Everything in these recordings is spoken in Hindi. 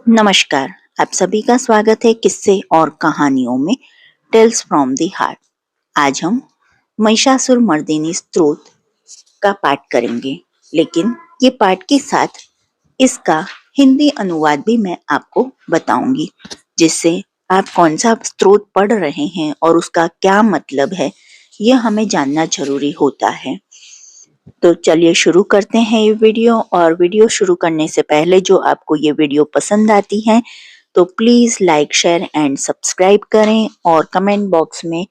नमस्कार। आप सभी का स्वागत है किस्से और कहानियों में टेल्स फ्रॉम द हार्ट। आज हम महिषासुर मर्दिनी स्तोत्र का पाठ करेंगे, लेकिन ये पाठ के साथ इसका हिंदी अनुवाद भी मैं आपको बताऊंगी, जिससे आप कौन सा स्तोत्र पढ़ रहे हैं और उसका क्या मतलब है यह हमें जानना जरूरी होता है। तो चलिए शुरू करते हैं ये वीडियो। और वीडियो शुरू करने से पहले जो आपको ये वीडियो पसंद आती है तो please like share and subscribe करें और कमेंट बॉक्स में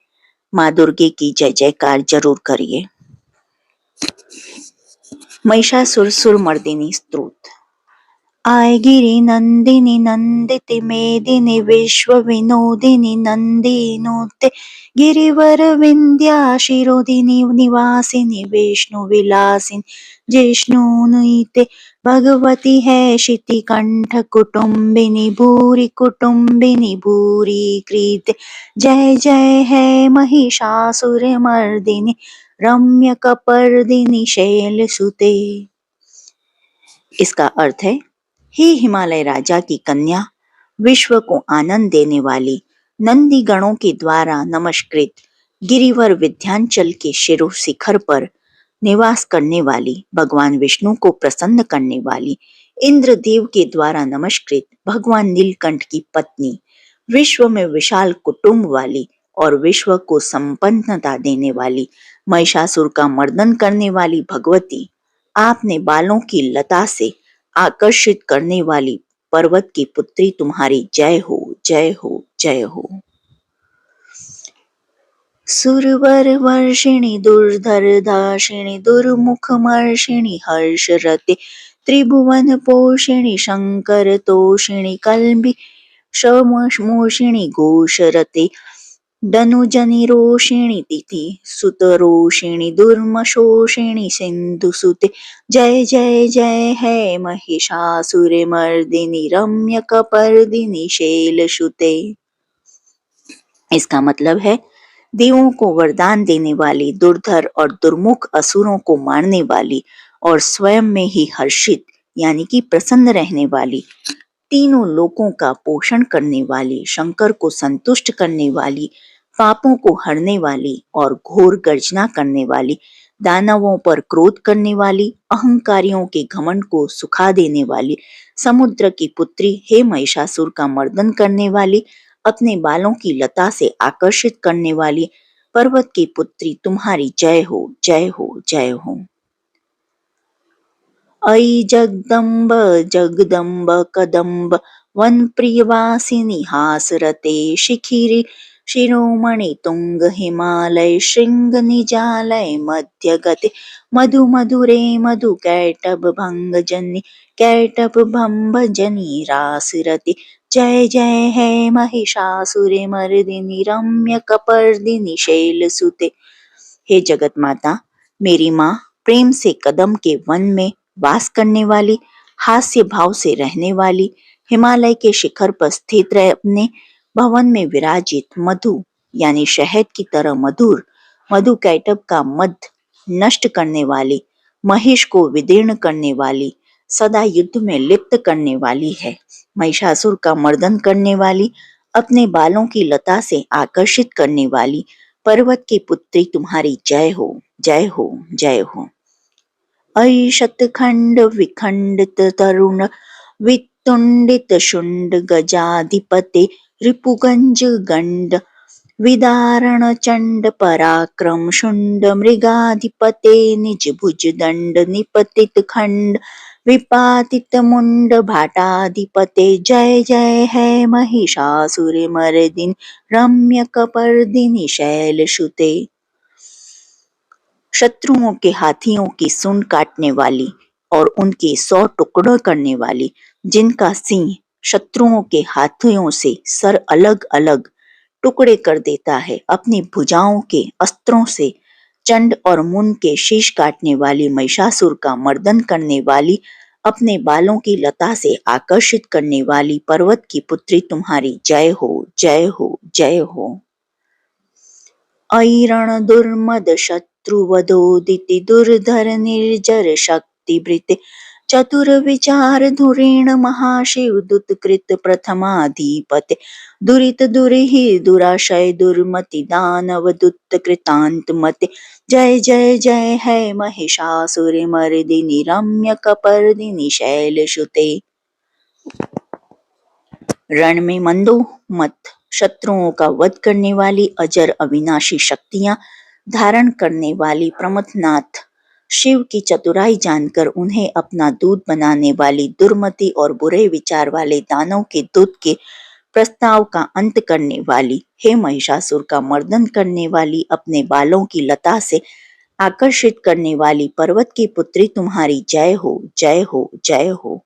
माँ दुर्गे की जय जयकार जरूर करिए। महिषासुर सुरमर्दिनी स्तोत्र। आय गिरि नंदिनी नंदिति मेदिनी विश्व विनोदिनी नंदिनुते गिरिवर विंध्या शिरोदिनी निवासिनी विष्णु विलासिनी जिष्णुनुते भगवती है शिति कंठ कुटुंबिनी भूरि कृते जय जय है महिषासुर मर्दिनी रम्य कपर्दिनी शैल सुते। इसका अर्थ है, हे हिमालय राजा की कन्या, विश्व को आनंद देने वाली, नंदी गणों के द्वारा नमस्कृत, गिरिवर विंध्याचल के शिरो शिखर पर निवास करने वाली, भगवान विष्णु को प्रसन्न करने वाली, इंद्रदेव के द्वारा नमस्कृत भगवान नीलकंठ की पत्नी, विश्व में विशाल कुटुंब वाली और विश्व को संपन्नता देने वाली, महिषासुर का मर्दन करने वाली भगवती, आपने बालों की लता से आकर्षित करने वाली पर्वत की पुत्री, तुम्हारी जय हो, जय हो, जय हो। सुरवर वर्षिणी दुर्धर दाशिणी दुर्मुख मर्षिणी हर्षरते त्रिभुवन पोषिणी शंकर तोषिणी कल्बी शमोषिणी घोषरते धनुजनि रोषिणी तिथि सुतरोषिणी दुर्मशोषिणी सिंधुसुते जय जय जय है महिषासुर मर्दिनी रम्य कपर्दिनी शैलसुते। इसका मतलब है, देवों को वरदान देने वाली, दुर्धर और दुर्मुख असुरों को मारने वाली और स्वयं में ही हर्षित यानी कि प्रसन्न रहने वाली, तीनों लोकों का पोषण करने वाली, शंकर को संतुष्ट करने वाली, पापों को हरने वाली और घोर गर्जना करने वाली, दानवों पर क्रोध करने वाली, अहंकारियों के घमंड को सुखा देने वाली, समुद्र की पुत्री, हे महिषासुर का मर्दन करने वाली, अपने बालों की लता से आकर्षित करने वाली पर्वत की पुत्री, तुम्हारी जय हो, जय हो, जय हो। अयि जगदम्ब जगदम्ब कदम्ब वन प्रियवासिनी हासरते शिखिरि शिरोमणि तुंग हिमालय श्रृंग निजालय मध्य गते मधु मधुरे मधु कैटभ भंग जनी रासरते जय जय है महिषासुर मर्दिनी रम्य कपर्दिनी शैलसुते। हे जगत माता, मेरी माँ, प्रेम से कदम के वन में वास करने वाली, हास्य भाव से रहने वाली, हिमालय के शिखर पर स्थित रहे अपने भवन में विराजित, मधु यानी शहद की तरह मधुर, मधु कैटभ का मध नष्ट करने वाली, महिष को विदीर्ण करने वाली, सदा युद्ध में लिप्त करने वाली है, महिषासुर का मर्दन करने वाली, अपने बालों की लता से आकर्षित करने वाली पर्वत की पुत्री, तुम्हारी जय हो, जय हो, जय हो। अयि शतखंड विखंडित तरुण वितुंडित शुंड गजाधिपते रिपुगंज गंड विदारण चंड पराक्रम शुंड मृगाधिपते निज भुज दंड निपतित खंड विपातित मुंड भाटाधिपते जय जय है महिषासुर मर्दिनी रम्य कपर्दिनी शैलसुते। शत्रुओं के हाथियों की सूंड काटने वाली और उनके 100 टुकड़ों करने वाली, जिनका सिंह शत्रुओं के हाथियों से सर अलग अलग टुकड़े कर देता है, अपनी भुजाओं के अस्त्रों से चंड और मुन के शीश काटने वाली, महिषासुर का मर्दन करने वाली, अपने बालों की लता से आकर्षित करने वाली पर्वत की पुत्री, तुम्हारी जय हो, जय हो, जय हो। अयि रण दुर्मद शत्रुवधोदिति दुर्धर निर्जर शक्ति भृते चतुर विचार धुरीण महाशिव दुतकृत प्रथमाधिपते दुरित दुरिहि दुराशय दुर्मति दानव दुत कृतांत मते जय जय जय है महिषासुर मर्दिनी रम्य कपर्दिनी शैलसुते। रण में मंदोमत शत्रुओं का वध करने वाली अजर अविनाशी शक्तियां धारण करने वाली प्रमथनाथ शिव की चतुराई जानकर उन्हें अपना दूत बनाने वाली दुर्मति और बुरे विचार वाले दानव के दूत के प्रस्ताव का अंत करने वाली, हे महिषासुर का मर्दन करने वाली, अपने बालों की लता से आकर्षित करने वाली पर्वत की पुत्री तुम्हारी जय हो जय हो जय हो।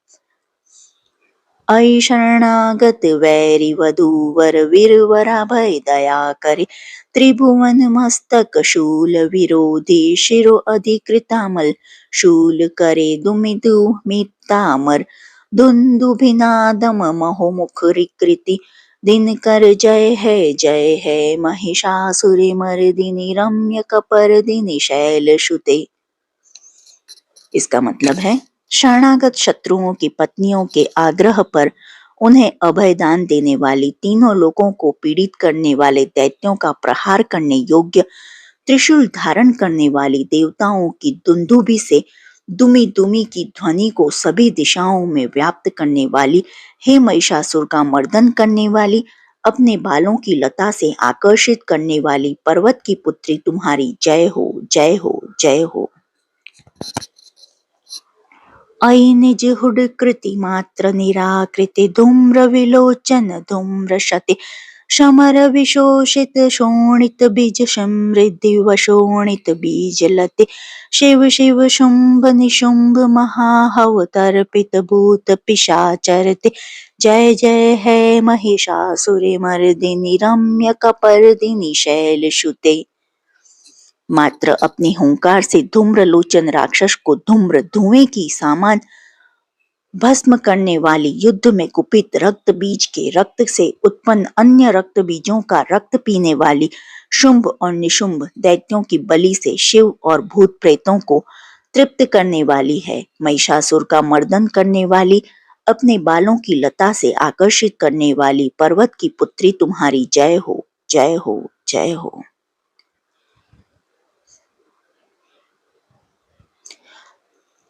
अयि शरणागत वैरी वधूवर वीरवरा भय दया करे त्रिभुवन मस्तक शूल विरोधी शिरो अधिकृतामल शूल करे दुमिदु मितामर धुंदुभिनादम महोमुख रिकृति दिनकर जय है महिषासुर मर्दिनी रम्य कपर्दिनी शैलसुते। इसका मतलब है शरणागत शत्रुओं की पत्नियों के आग्रह पर उन्हें अभय दान देने वाली, तीनों लोगों को पीड़ित करने वाले दैत्यों का प्रहार करने योग्य त्रिशूल धारण करने वाली, देवताओं की दुंदुभी से दुमी दुमी की ध्वनि को सभी दिशाओं में व्याप्त करने वाली, हे महिषासुर का मर्दन करने वाली, अपने बालों की लता से आकर्षित करने वाली पर्वत की पुत्री तुम्हारी जय हो जय हो जय हो। अयि निज हुडकृति मात्र निराकृति धूम्र विलोचन धूम्र शति समर विशोषित शोणित बीज समृद्धि वशोणित बीज लते शिव शिव शुंभ निशुंभ महाहव तर्पित भूत पिशाचरते जय जय है महिषासुर मर्दिनी रम्य कपर्दिनी शैलसुते। मात्र अपने हुंकार से धूम्रलोचन राक्षस को धूम्र धुएं की समान भस्म करने वाली, युद्ध में कुपित रक्त बीज के रक्त से उत्पन्न अन्य रक्त बीजों का रक्त पीने वाली, शुंभ और निशुंभ दैत्यों की बलि से शिव और भूत प्रेतों को तृप्त करने वाली है, महिषासुर का मर्दन करने वाली, अपने बालों की लता से आकर्षित करने वाली पर्वत की पुत्री तुम्हारी जय हो जय हो जय हो।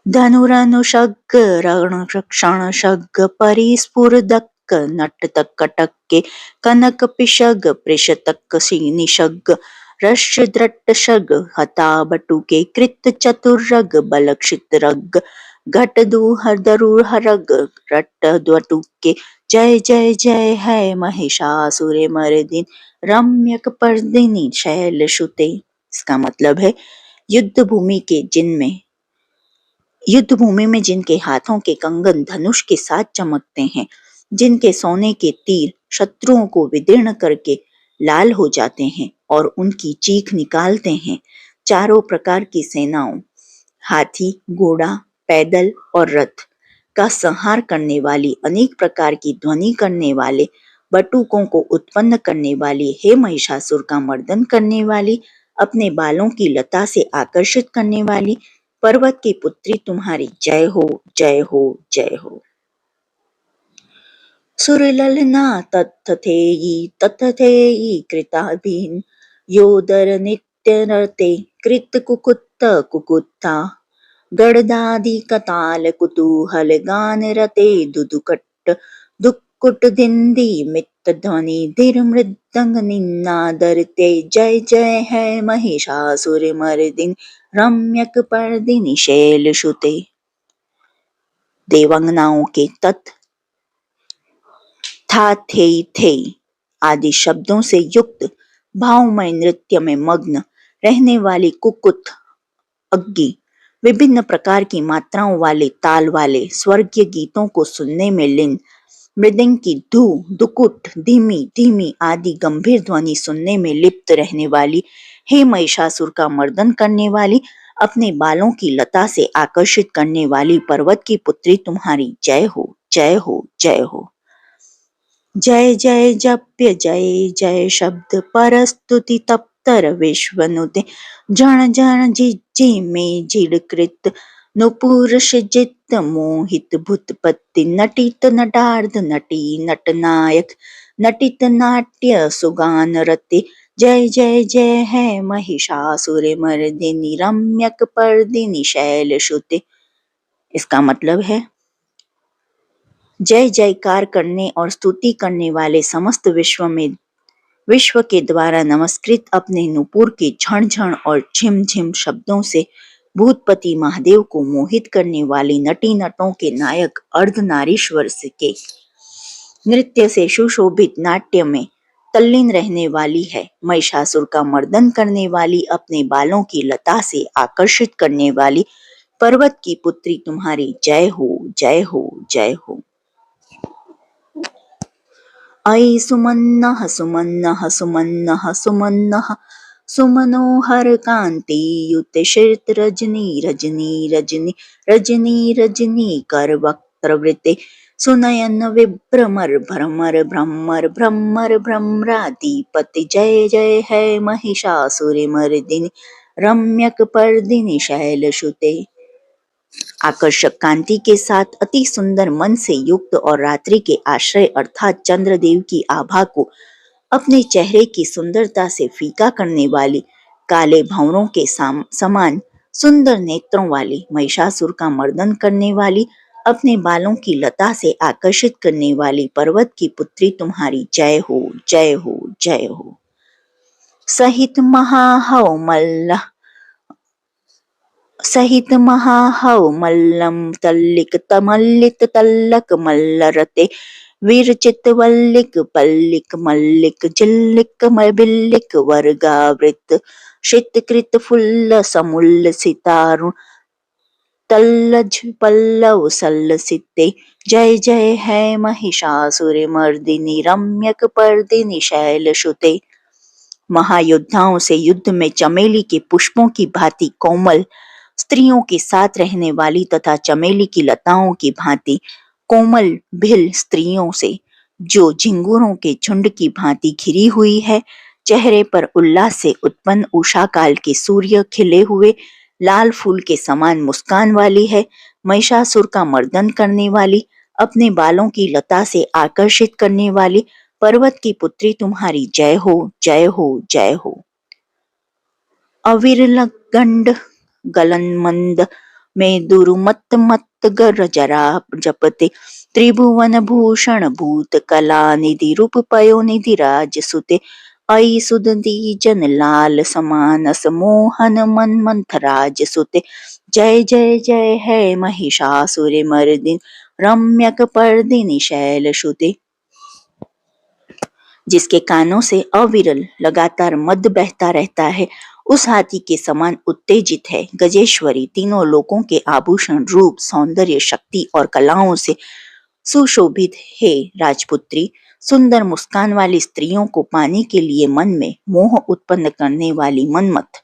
धनुरनुषग्ग रणक्षण शग्ग परिस्फुरदक्क नटतक कटक्के कनक पिशग पृषतक निशग्ग रश्यद्रट्ट शग हता बटुके कृत चतुर्रग बलक्षित रग घट दूहर दरुहरग रट्ट द्वटुके जय जय जय है महिषासुर मर्दिनी रम्यक पर्दिनी शैलसुते। इसका मतलब है युद्ध भूमि में जिनके हाथों के कंगन धनुष के साथ चमकते हैं, जिनके सोने के तीर शत्रुओं को विदीर्ण करके लाल हो जाते हैं और उनकी चीख निकालते हैं, चारों प्रकार की सेनाओं हाथी घोड़ा पैदल और रथ का संहार करने वाली, अनेक प्रकार की ध्वनि करने वाले, बटुकों को उत्पन्न करने वाली, हे महिषासुर का मर्दन करने वाली, अपने बालों की लता से आकर्षित करने वाली पर्वत की पुत्री तुम्हारी जय हो जय हो जय हो। सुरललना तत्थेयी कृताधीन योदर नित्य नरते कृत कुकुत्त कुकुत्था गड़दादि कताल कुतूहल गान रते दुदुकट्ट दुक्कुट दिंदी मित्त ध्वनि धीर मृदंग निन्नादरते जय जय है महिषासुर मर्दिनी रम्यक पर्दिनी शैलसुते। देवांगनाओं के तत् था थे आदि शब्दों से युक्त भावमय नृत्य में मग्न रहने वाली कुकुत अग्गी विभिन्न प्रकार की मात्राओं वाले ताल वाले स्वर्गीय गीतों को सुनने में लीन, मृदंग की धू दुकुट धीमी धीमी आदि गंभीर ध्वनि सुनने में लिप्त रहने वाली, हे महिषासुर का मर्दन करने वाली, अपने बालों की लता से आकर्षित करने वाली पर्वत की पुत्री तुम्हारी जय हो जय हो जय हो। जय जय जप्य जय जय शब्द परस्तुति तप्तर विश्वनुते जन जन जिज्जी में जिड़कृत नुपुर जित मोहित भूतपति नटित नटार्ध नटी नटनायक नटित नाट्य सुगान रते जय जय जय है महिषासुर मर्दिनी रम्यक पर्दिनी शैलसुते। इसका मतलब है जय जयकार करने और स्तुति करने वाले समस्त विश्व के द्वारा नमस्कृत अपने नुपुर के झण झण और झिम झिम शब्दों से भूतपति महादेव को मोहित करने वाली नटी नटों के नायक अर्धनारीश्वर के नृत्य से सुशोभित नाट्य में तल्लीन रहने वाली है। महिषासुर का मर्दन करने वाली अपने बालों की लता से आकर्षित करने वाली पर्वत की पुत्री तुम्हारी जय हो जय हो जय हो। ऐ सुमन्नः सुमन्नः सुमन्नः सुमन्नः सुमनोहर कांति युत श्रित रजनी रजनी रजनी रजनी रजनी कर वक्त्रवृते सुनयन विभ्रमर भ्रमर भ्रमर भ्रमर भ्रमराधिपति जय जय है महिषासुर मर्दिनी रम्यक पर्दिनी शैलसुते। आकर्षक कांति के साथ अति सुंदर मन से युक्त और रात्रि के आश्रय अर्थात चंद्रदेव की आभा को अपने चेहरे की सुंदरता से फीका करने वाली काले भंवरों के समान सुंदर नेत्रों वाली महिषासुर का मर्दन करने वाली अपने बालों की लता से आकर्षित करने वाली पर्वत की पुत्री तुम्हारी जय हो जय हो जय हो। सहित महाहव मल्ल सहित महाहव मल्लम तल्लिक तमल्लित तल्लक मल्लरते वीरचित वल्लिक पल्लिक मल्लिक जिल्लिक बिल्लिक वर्गावृत शितकृत फुल्ल समुल्ल सितारुण तल्लज पल्लव सल्लसिते जय जय है महिषासुर मर्दिनी रम्यक पर्दिनी शैलसुते। महायोद्धाओं से युद्ध में चमेली के पुष्पों की भांति कोमल स्त्रियों के साथ रहने वाली तथा चमेली की लताओं की भांति कोमल भिल स्त्रियों से जो झिंगुरों के झुंड की भांति घिरी हुई है, चेहरे पर उल्लास से उत्पन्न उषा काल के सूर्य खिले हुए लाल फूल के समान मुस्कान वाली है। महिषासुर का मर्दन करने वाली अपने बालों की लता से आकर्षित करने वाली पर्वत की पुत्री तुम्हारी जय हो जय हो जय हो। अविरल गंड गलन मंद में दुरुमत मत गर जरा जपते त्रिभुवन भूषण भूत कला निधि रूप पयो निधि राज सुते ऐ सुदती जन लाल समानस मोहन मन मंथराज सुते जय जय जय है महिषासुर मर्दिन रम्यक पर्दिनी शैलसुते। जिसके कानों से अविरल लगातार मद बहता रहता है उस हाथी के समान उत्तेजित है। गजेश्वरी तीनों लोकों के आभूषण रूप सौंदर्य शक्ति और कलाओं से सुशोभित है। राजपुत्री सुंदर मुस्कान वाली स्त्रियों को पाने के लिए मन में मोह उत्पन्न करने वाली मनमथ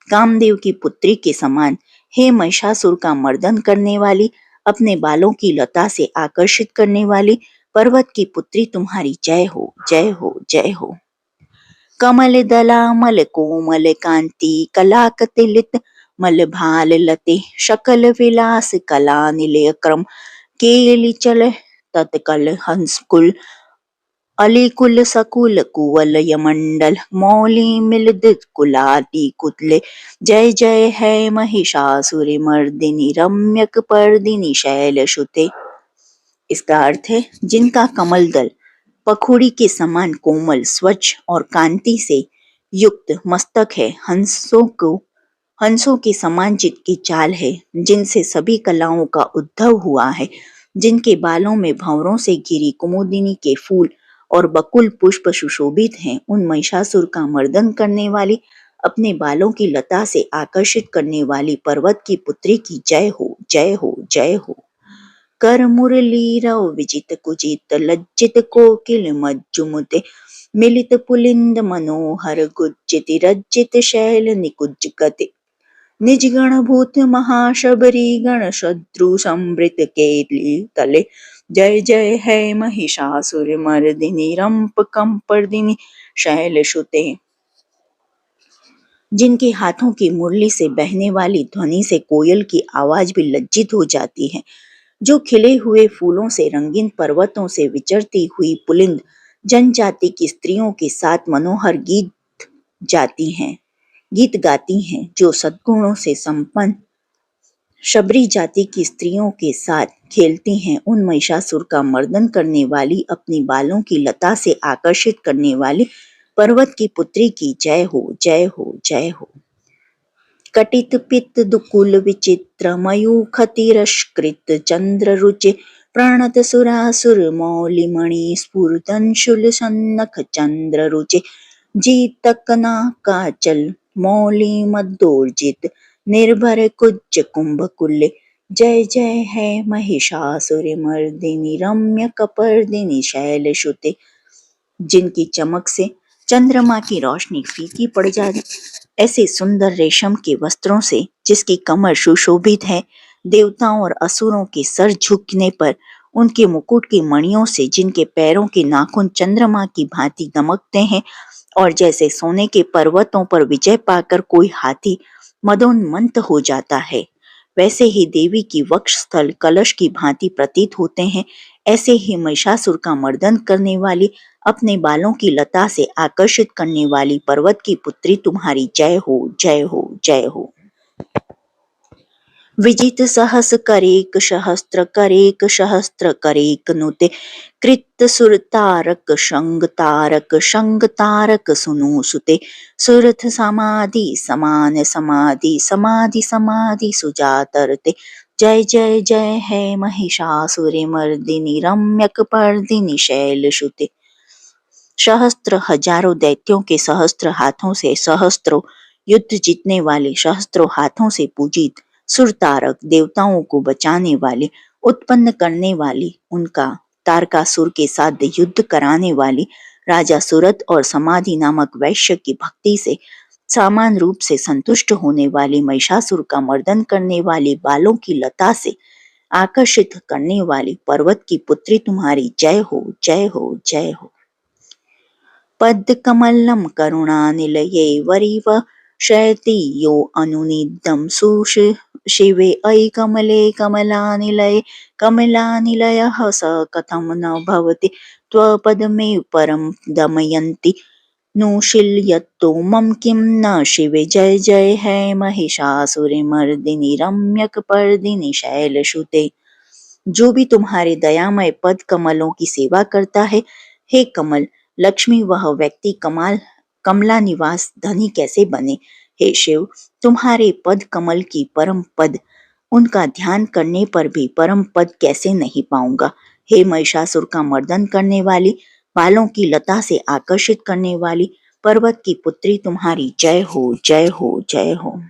कामदेव की पुत्री के समान हे महिषासुर का मर्दन करने वाली अपने बालों की लता से आकर्षित करने वाली पर्वत की पुत्री तुम्हारी जय हो जय हो जय हो। कमल दलामल कोमल कांति कलाकतिलित मल भाल लते शकल विलास कला निलय क्रम केली चल तत्कल हंसकुल अलिकुल सकुल कुवल यमंडल मौली मिलदित कुलाटी कुतले जय जय है महिषासुर मर्दिनी रम्यक पर्दिनी शैलसुते। इसका अर्थ है जिनका कमल दल पखुड़ी के समान कोमल स्वच्छ और कांति से युक्त मस्तक है, हंसों के समान जिनकी चाल है, जिनसे सभी कलाओं का उद्भव हुआ है, जिनके बालों में भंवरों से घिरी कुमुदिनी के फूल और बकुल पुष्प सुशोभित हैं, उन महिषासुर का मर्दन करने वाली अपने बालों की लता से आकर्षित करने वाली पर्वत की पुत्री की जय हो जय हो जय हो। कर मुरली रव विजित कुजित लज्जित कोकिल मज्जुमुते मिलित पुलिंद मनोहर गुज्जित रज्जित शैल निकुज गति निज गण भूत महाशबरी गण शत्रु संवृत केली तले जय जय है महिषासुर मर्दिनी रंप कंपर्दिनी शैलसुते। जिनके हाथों की मुरली से बहने वाली ध्वनि से कोयल की आवाज भी लज्जित हो जाती है, जो खिले हुए फूलों से रंगीन पर्वतों से विचरती हुई पुलिंद जनजाति की स्त्रियों के साथ मनोहर गीत गाती हैं, जो सद्गुणों से संपन्न शबरी जाति की स्त्रियों के साथ खेलती हैं, उन महिषासुर का मर्दन करने वाली, अपनी बालों की लता से आकर्षित करने वाली पर्वत की पुत्री की जय हो, जय हो, जय हो। कटित पित्त दुकुल विचित्र मयूखतिरस्कृत चंद्र रुचि प्रणत सुरासुर मौलिमणि स्फुरदंशुल सन्नख चंद्र रुचि जीतकना काचल मौली मदोर्जित निर्भर कुज कुंभकुल्ले जय जय है महिषासुर मर्दिनी रम्य कपर्दिनी शैलसुते। जिनकी चमक से चंद्रमा की रोशनी फीकी पड़ जाती, ऐसे सुंदर रेशम के वस्त्रों से जिसकी कमर सुशोभित है, देवताओं और असुरों के सर झुकने पर उनके मुकुट की मणियों से जिनके पैरों के नाखून चंद्रमा की भांति दमकते हैं, और जैसे सोने के पर्वतों पर विजय पाकर कोई हाथी मदोन्मत्त हो जाता है, वैसे ही देवी की वक्ष स्थल कलश की भांति प्रतीत होते हैं। ऐसे ही महिषासुर का मर्दन करने वाली, अपने बालों की लता से आकर्षित करने वाली पर्वत की पुत्री तुम्हारी जय हो, जय हो, जय हो। विजित सहस करेक सहस्त्र करेक सहस्त्र करेक नुते कृत सुर तारक शंग तारक सुनु सुते सुरथ समाधि समान समाधि समाधि समाधि सुजातरते जय जय जय है महिषासुर मर्दिनी रम्यक पर्दिनी शैलसुते। सहस्त्र हजारों दैत्यों के सहस्त्र हाथों से सहस्त्रों युद्ध जीतने वाले, सहस्त्रों हाथों से पूजित सुरतारक, देवताओं को बचाने वाले, उत्पन्न करने वाली, उनका तारकासुर के साथ युद्ध कराने वाली, राजा सुरत और समाधि नामक वैश्य की भक्ति से समान रूप से संतुष्ट होने वाली, महिषासुर का मर्दन करने वाली, बालों की लता से आकर्षित करने वाली पर्वत की पुत्री तुम्हारी जय हो, जय हो, जय हो। पद्मकमलं करुणानिलये वरिव शयति यो अनुनिदं शिवे अयि कमले कमलानिलये कमलानिलयः स कथं न भवति त्वपदमेव परं दमयन्ति नुशीलयतो मम किं न शिवे जय जय है महिषासुरमर्दिनी रम्यकपर्दिनी शैलसुते। जो भी तुम्हारे दयामय पद कमलों की सेवा करता है, हे कमल लक्ष्मी वह व्यक्ति कमला निवास धनी कैसे बने। हे शिव, तुम्हारे पद कमल की परम पद, उनका ध्यान करने पर भी परम पद कैसे नहीं पाऊंगा। हे महिषासुर का मर्दन करने वाली, बालों की लता से आकर्षित करने वाली पर्वत की पुत्री तुम्हारी जय हो, जय हो, जय हो।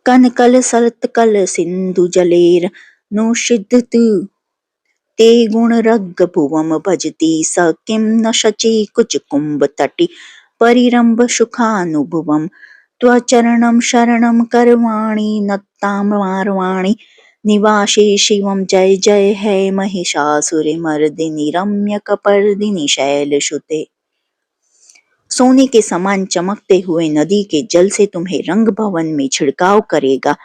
कनकल सलत्कल सिंधु जलेर नुषिद्धतु ते गुण रग भुवम भजति स किं न शची कुच कुंभ तटी परिरंभ सुखानुभुवम त्वचरणं शरणं करवाणि नत्तां मारवाणि निवासे शिवम जय जय है महिषासुरमर्दिनी रम्यकपर्दिनी शैलसुते। सोने के समान चमकते हुए नदी के जल से तुम्हें रंग भवन में छिड़काव करेगा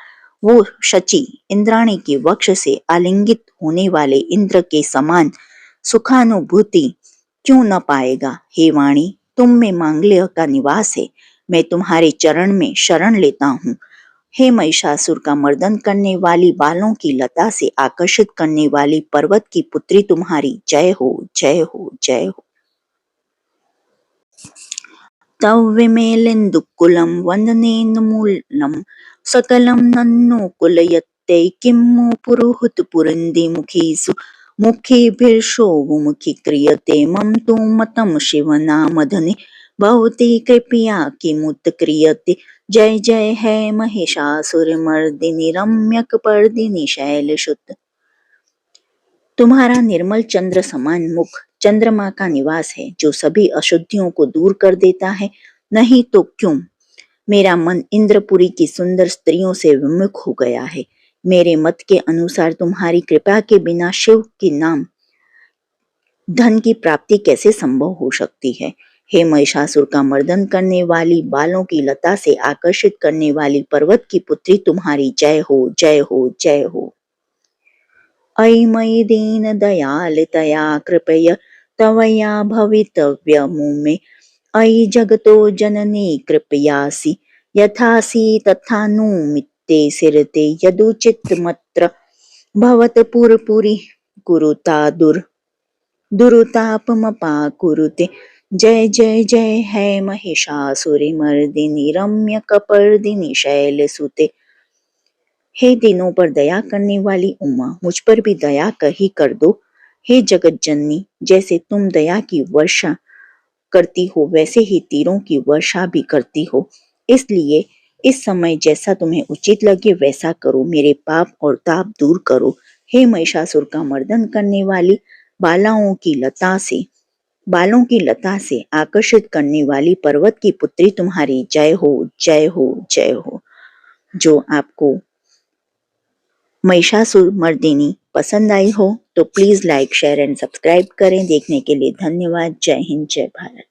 वो शची इंद्राणी के वक्ष से आलिंगित होने वाले इंद्र के समान सुखानुभूति क्यों न पाएगा। हे वाणी, तुम में मांगल्य का निवास है, मैं तुम्हारे चरण में शरण लेता हूँ। हे महिषासुर का मर्दन करने वाली, बालों की लता से आकर्षित करने वाली पर्वत की पुत्री तुम्हारी जय हो, जय हो, जय हो। तव विमेलेन्दुकुलं वन्दनेन्दुमूलं सकलं नन्नुकुलयत्यै किमु पुरुहूतपुरन्दीमुखीषु मुखीभिर्षोमुखी क्रियते मम तु मतं शिवनामधने भवती कृपया किमुत क्रियते जय जय है महिषासुरमर्दिनी रम्यकपर्दिनी शैलसुत। तुम्हारा निर्मल चंद्र समान मुख चंद्रमा का निवास है, जो सभी अशुद्धियों को दूर कर देता है। नहीं तो क्यों मेरा मन इंद्रपुरी की सुंदर स्त्रियों से विमुख हो गया है। मेरे मत के अनुसार तुम्हारी कृपा के बिना शिव के नाम धन की प्राप्ति कैसे संभव हो सकती है। हे महिषासुर का मर्दन करने वाली, बालों की लता से आकर्षित करने वाली पर्वत की पुत्री, तुम्हारी जय हो, जय हो, जय हो। अयि मयि दीन दयालतया कृपया तवया भवितव्यमुमे। अयि जगतो जननी कृपयासि, यथासि तथानुमिते सिरते यदुचितमत्र भवत पुरपुरी कुरुता दुरुतापमपाकुरुते। जय जय जय है महिषासुरमर्दिनी रम्यकपर्दिनी शैलसुते। हे दिनों पर दया करने वाली उमा, मुझ पर भी दया ही कर दो। हे जगत जननी, जैसे तुम दया की वर्षा करती हो वैसे ही तीरों की वर्षा भी करती हो, इसलिए इस समय जैसा तुम्हें उचित लगे वैसा करो, मेरे पाप और ताप दूर करो। हे महिषासुर का मर्दन करने वाली, बालों की लता से आकर्षित करने वाली पर्वत की पुत्री, तुम्हारी जय हो, जय हो, जय हो। जो आपको महिषासुर मर्दिनी पसंद आई हो तो please like, share and subscribe करें। देखने के लिए धन्यवाद। जय हिंद, जय भारत।